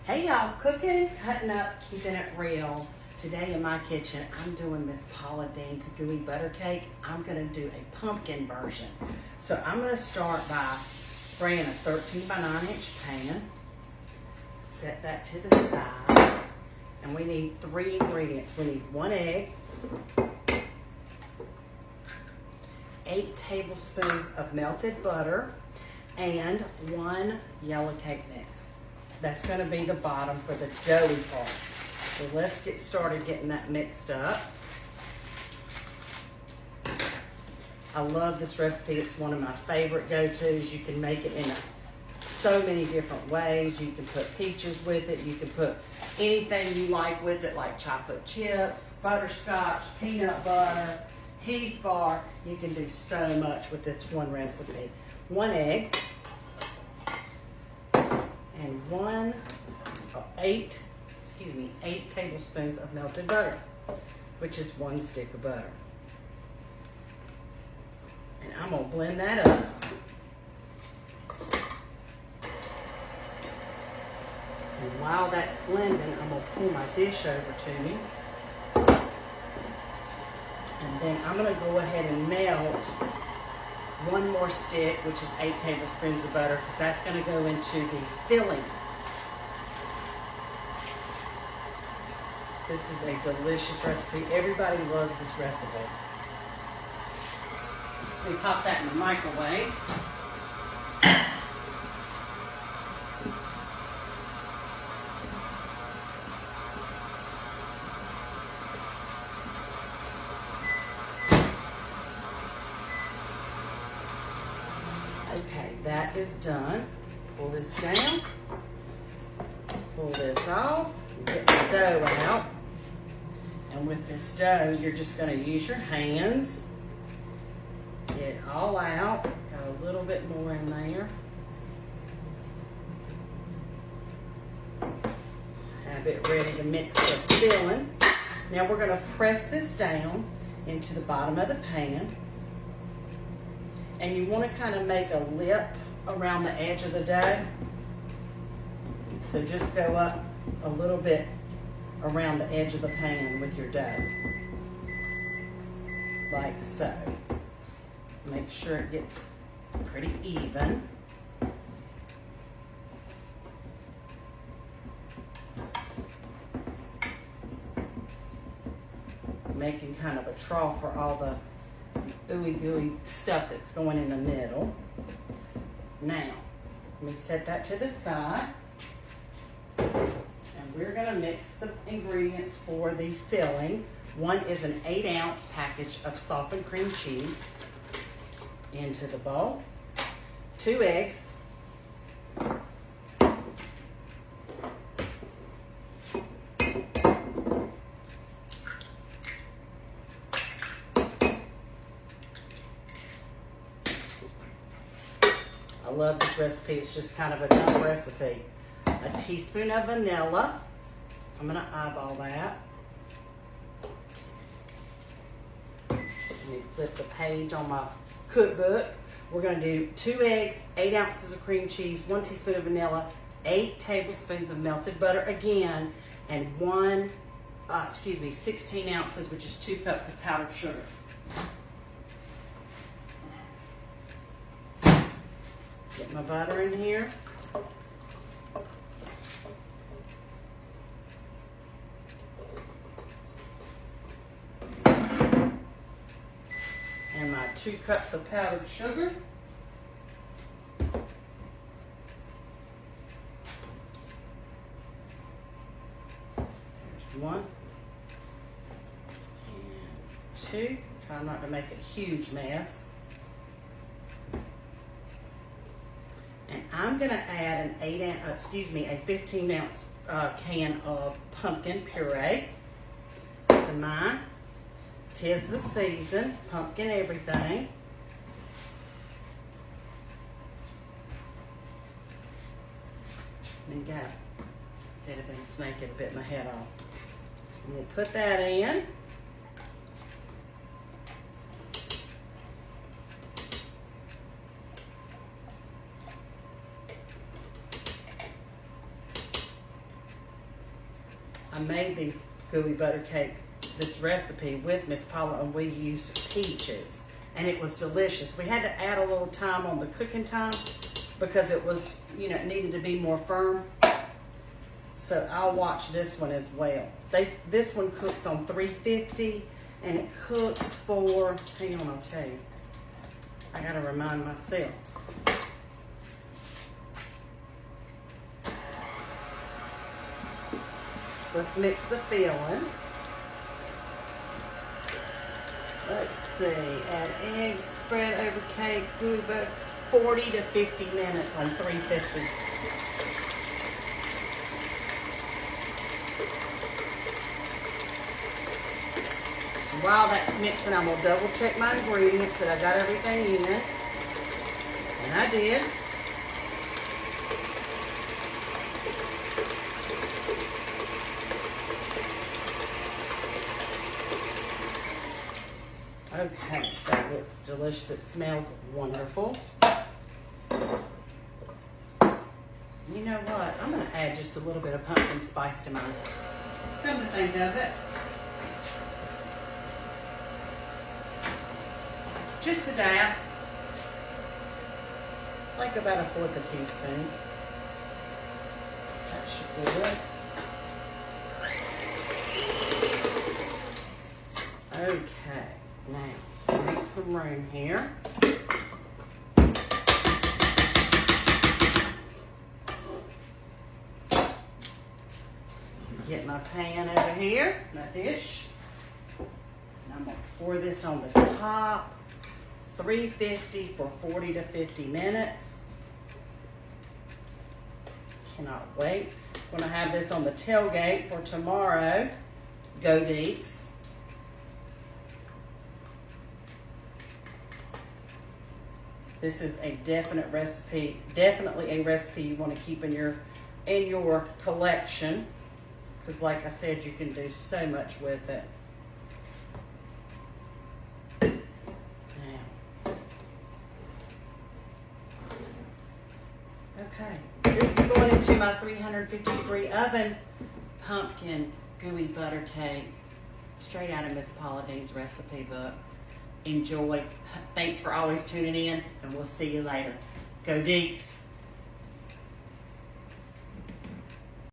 Hey y'all, cooking, cutting up, keeping it real. Today in my kitchen, I'm doing Miss Paula Deen's gooey butter cake. I'm gonna do a pumpkin version. So I'm gonna start by spraying a 13 by 9 inch pan. Set that to the side. And we need 3 ingredients. We need 1 egg, 8 tablespoons of melted butter, and 1 yellow cake mix. That's going to be the bottom for the doughy part. So let's get started getting that mixed up. I love this recipe. It's one of my favorite go-tos. You can make it in so many different ways. You can put peaches with it. You can put anything you like with it, like chocolate chips, butterscotch, peanut butter, Heath bar. You can do so much with this one recipe. 1 egg. And 8 tablespoons of melted butter, which is 1 stick of butter. And I'm gonna blend that up. And while that's blending, I'm gonna pull my dish over to me. And then I'm gonna go ahead and melt 1 more stick, which is 8 tablespoons of butter, because that's going to go into the filling. This is a delicious recipe. Everybody loves this recipe. We pop that in the microwave. Okay, that is done. Pull this down. Pull this off. Get the dough out. And with this dough, you're just going to use your hands. Get it all out. Got a little bit more in there. Have it ready to mix the filling. Now we're going to press this down into the bottom of the pan. And you want to kind of make a lip around the edge of the dough. So just go up a little bit around the edge of the pan with your dough. Like so. Make sure it gets pretty even. Making kind of a trough for all the ooey gooey stuff that's going in the middle. Now, let me set that to the side. And we're going to mix the ingredients for the filling. 1 is an 8-ounce package of softened cream cheese into the bowl. 2 eggs. I love this recipe. It's just kind of a dumb recipe. A teaspoon of vanilla. I'm going to eyeball that. Let me flip the page on my cookbook. We're going to do 2 eggs, 8 ounces of cream cheese, 1 teaspoon of vanilla, 8 tablespoons of melted butter again, and 16 ounces, which is 2 cups of powdered sugar. Get my butter in here. And my 2 cups of powdered sugar. There's 1 and 2. Try not to make a huge mess. And I'm going to add a 15-ounce can of pumpkin puree to mine. 'Tis the season, pumpkin everything. And got that have been snaking a bit my head off. I'm going to put that in. I made these gooey butter cake, this recipe with Miss Paula, and we used peaches, and it was delicious. We had to add a little time on the cooking time because it was, you know, it needed to be more firm. So I'll watch this one as well. This one cooks on 350, and it cooks for, hang on, I'll tell you. I gotta remind myself. Let's mix the filling. Let's see, add eggs, spread over cake, gooey butter, 40 to 50 minutes on 350. While that's mixing, I'm gonna double check my ingredients that I got everything in. And I did. Okay, that looks delicious. It smells wonderful. You know what? I'm gonna add just a little bit of pumpkin spice to mine. Come to think of it. Just a dab. Like about 1/4 teaspoon. That should do it. Okay, now make some room here. Get my pan over here, my dish. And I'm gonna pour this on the top. 350 for 40 to 50 minutes. Cannot wait. Gonna have this on the tailgate for tomorrow. Go Deeks. This is a definite recipe, definitely a recipe you want to keep in your collection, because like I said, you can do so much with it. Okay, this is going into my 350-degree oven. Pumpkin gooey butter cake, straight out of Miss Paula Deen's recipe book. Enjoy. Thanks for always tuning in, and we'll see you later. Go Deeks.